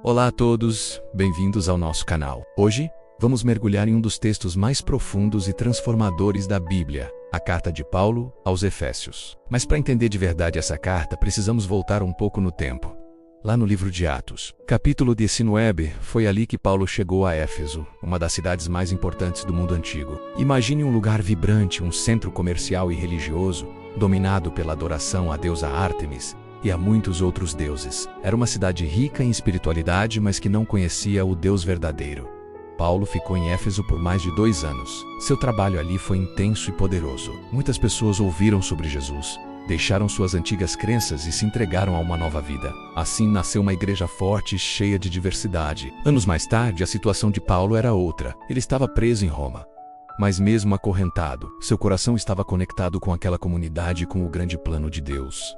Olá a todos, bem-vindos ao nosso canal. Hoje, vamos mergulhar em um dos textos mais profundos e transformadores da Bíblia, a carta de Paulo aos Efésios. Mas para entender de verdade essa carta, precisamos voltar um pouco no tempo. Lá no livro de Atos, capítulo 19, foi ali que Paulo chegou a Éfeso, uma das cidades mais importantes do mundo antigo. Imagine um lugar vibrante, um centro comercial e religioso, dominado pela adoração à deusa Ártemis e a muitos outros deuses. Era uma cidade rica em espiritualidade, mas que não conhecia o Deus verdadeiro. Paulo ficou em Éfeso por mais de 2 anos. Seu trabalho ali foi intenso e poderoso. Muitas pessoas ouviram sobre Jesus, deixaram suas antigas crenças e se entregaram a uma nova vida. Assim nasceu uma igreja forte e cheia de diversidade. Anos mais tarde, a situação de Paulo era outra. Ele estava preso em Roma. Mas mesmo acorrentado, seu coração estava conectado com aquela comunidade e com o grande plano de Deus.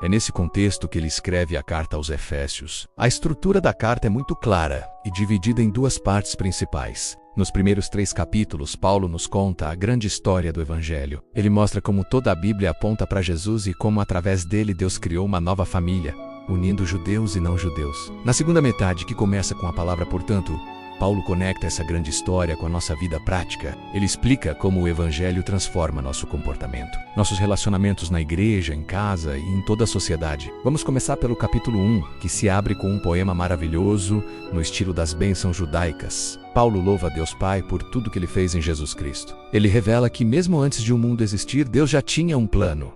É nesse contexto que ele escreve a carta aos Efésios. A estrutura da carta é muito clara e dividida em 2 partes principais. Nos primeiros 3 capítulos, Paulo nos conta a grande história do Evangelho. Ele mostra como toda a Bíblia aponta para Jesus e como através dele Deus criou uma nova família, unindo judeus e não judeus. Na segunda metade, que começa com a palavra portanto, Paulo conecta essa grande história com a nossa vida prática. Ele explica como o Evangelho transforma nosso comportamento, nossos relacionamentos na igreja, em casa e em toda a sociedade. Vamos começar pelo capítulo 1, que se abre com um poema maravilhoso, no estilo das bênçãos judaicas. Paulo louva a Deus Pai por tudo que ele fez em Jesus Cristo. Ele revela que mesmo antes de o mundo existir, Deus já tinha um plano.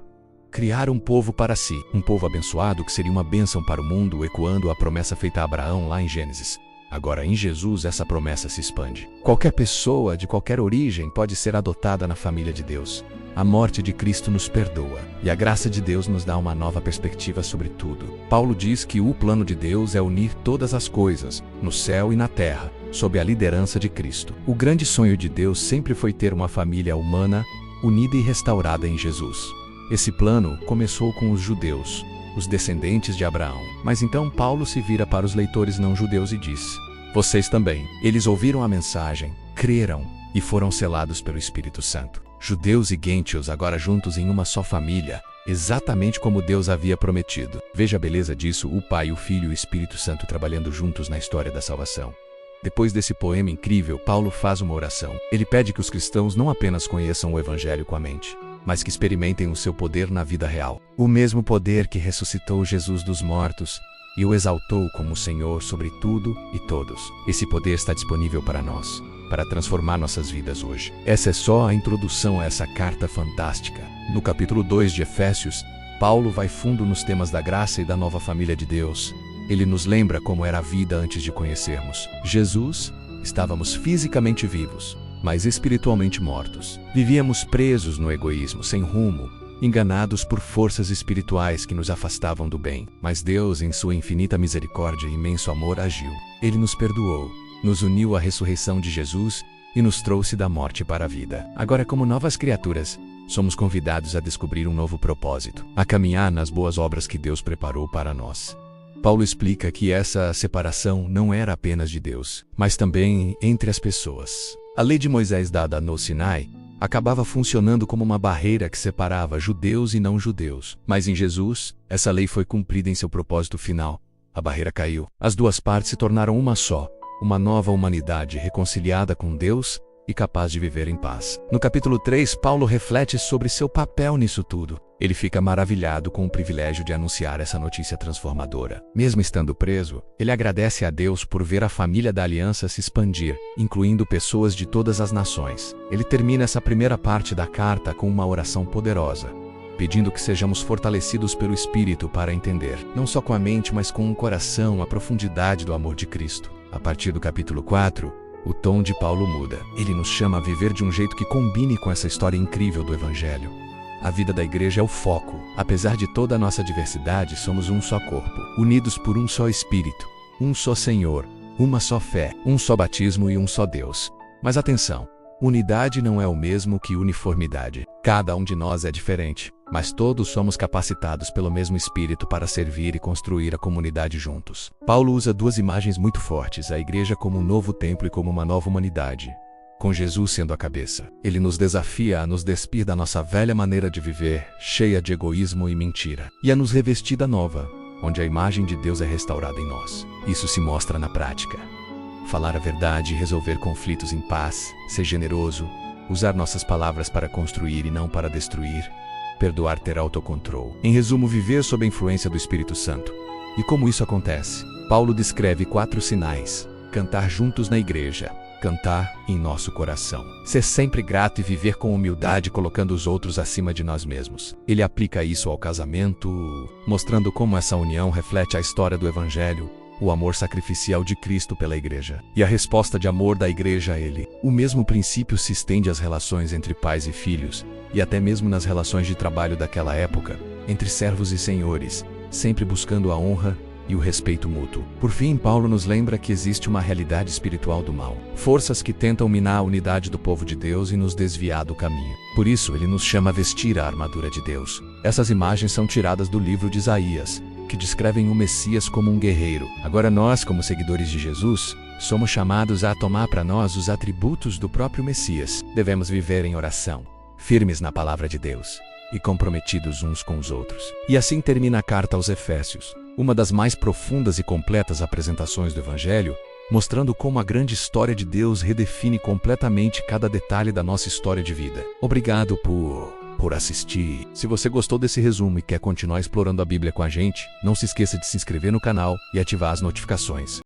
Criar um povo para si, um povo abençoado que seria uma bênção para o mundo, ecoando a promessa feita a Abraão lá em Gênesis. Agora, em Jesus, essa promessa se expande. Qualquer pessoa, de qualquer origem, pode ser adotada na família de Deus. A morte de Cristo nos perdoa, e a graça de Deus nos dá uma nova perspectiva sobre tudo. Paulo diz que o plano de Deus é unir todas as coisas, no céu e na terra, sob a liderança de Cristo. O grande sonho de Deus sempre foi ter uma família humana, unida e restaurada em Jesus. Esse plano começou com os judeus, os descendentes de Abraão. Mas então Paulo se vira para os leitores não judeus e diz: vocês também. Eles ouviram a mensagem, creram e foram selados pelo Espírito Santo. Judeus e gentios agora juntos em uma só família, exatamente como Deus havia prometido. Veja a beleza disso, o Pai, o Filho e o Espírito Santo trabalhando juntos na história da salvação. Depois desse poema incrível, Paulo faz uma oração. Ele pede que os cristãos não apenas conheçam o Evangelho com a mente, mas que experimentem o seu poder na vida real. O mesmo poder que ressuscitou Jesus dos mortos e o exaltou como Senhor sobre tudo e todos. Esse poder está disponível para nós, para transformar nossas vidas hoje. Essa é só a introdução a essa carta fantástica. No capítulo 2 de Efésios, Paulo vai fundo nos temas da graça e da nova família de Deus. Ele nos lembra como era a vida antes de conhecermos Jesus. Estávamos fisicamente vivos, mas espiritualmente mortos. Vivíamos presos no egoísmo, sem rumo, enganados por forças espirituais que nos afastavam do bem. Mas Deus, em sua infinita misericórdia e imenso amor, agiu. Ele nos perdoou, nos uniu à ressurreição de Jesus e nos trouxe da morte para a vida. Agora, como novas criaturas, somos convidados a descobrir um novo propósito, a caminhar nas boas obras que Deus preparou para nós. Paulo explica que essa separação não era apenas de Deus, mas também entre as pessoas. A lei de Moisés dada no Sinai acabava funcionando como uma barreira que separava judeus e não judeus. Mas em Jesus, essa lei foi cumprida em seu propósito final. A barreira caiu. As 2 partes se tornaram uma só, uma nova humanidade reconciliada com Deus e capaz de viver em paz. No capítulo 3, Paulo reflete sobre seu papel nisso tudo. Ele fica maravilhado com o privilégio de anunciar essa notícia transformadora. Mesmo estando preso, ele agradece a Deus por ver a família da aliança se expandir, incluindo pessoas de todas as nações. Ele termina essa primeira parte da carta com uma oração poderosa, pedindo que sejamos fortalecidos pelo Espírito para entender, não só com a mente, mas com o coração, a profundidade do amor de Cristo. A partir do capítulo 4, o tom de Paulo muda. Ele nos chama a viver de um jeito que combine com essa história incrível do Evangelho. A vida da igreja é o foco. Apesar de toda a nossa diversidade, somos um só corpo, unidos por um só Espírito, um só Senhor, uma só fé, um só batismo e um só Deus. Mas atenção, unidade não é o mesmo que uniformidade. Cada um de nós é diferente, mas todos somos capacitados pelo mesmo Espírito para servir e construir a comunidade juntos. Paulo usa 2 imagens muito fortes, a igreja como um novo templo e como uma nova humanidade, com Jesus sendo a cabeça. Ele nos desafia a nos despir da nossa velha maneira de viver, cheia de egoísmo e mentira, e a nos revestir da nova, onde a imagem de Deus é restaurada em nós. Isso se mostra na prática. Falar a verdade e resolver conflitos em paz, ser generoso, usar nossas palavras para construir e não para destruir, perdoar, ter autocontrole. Em resumo, viver sob a influência do Espírito Santo. E como isso acontece? Paulo descreve 4 sinais: cantar juntos na igreja, cantar em nosso coração, ser sempre grato e viver com humildade, colocando os outros acima de nós mesmos. Ele aplica isso ao casamento, mostrando como essa união reflete a história do Evangelho, o amor sacrificial de Cristo pela igreja e a resposta de amor da igreja a ele. O mesmo princípio se estende às relações entre pais e filhos, e até mesmo nas relações de trabalho daquela época, entre servos e senhores, sempre buscando a honra e o respeito mútuo. Por fim, Paulo nos lembra que existe uma realidade espiritual do mal, forças que tentam minar a unidade do povo de Deus e nos desviar do caminho. Por isso, ele nos chama a vestir a armadura de Deus. Essas imagens são tiradas do livro de Isaías, que descrevem o Messias como um guerreiro. Agora nós, como seguidores de Jesus, somos chamados a tomar para nós os atributos do próprio Messias. Devemos viver em oração, firmes na palavra de Deus e comprometidos uns com os outros. E assim termina a carta aos Efésios, uma das mais profundas e completas apresentações do Evangelho, mostrando como a grande história de Deus redefine completamente cada detalhe da nossa história de vida. Obrigado por assistir. Se você gostou desse resumo e quer continuar explorando a Bíblia com a gente, não se esqueça de se inscrever no canal e ativar as notificações.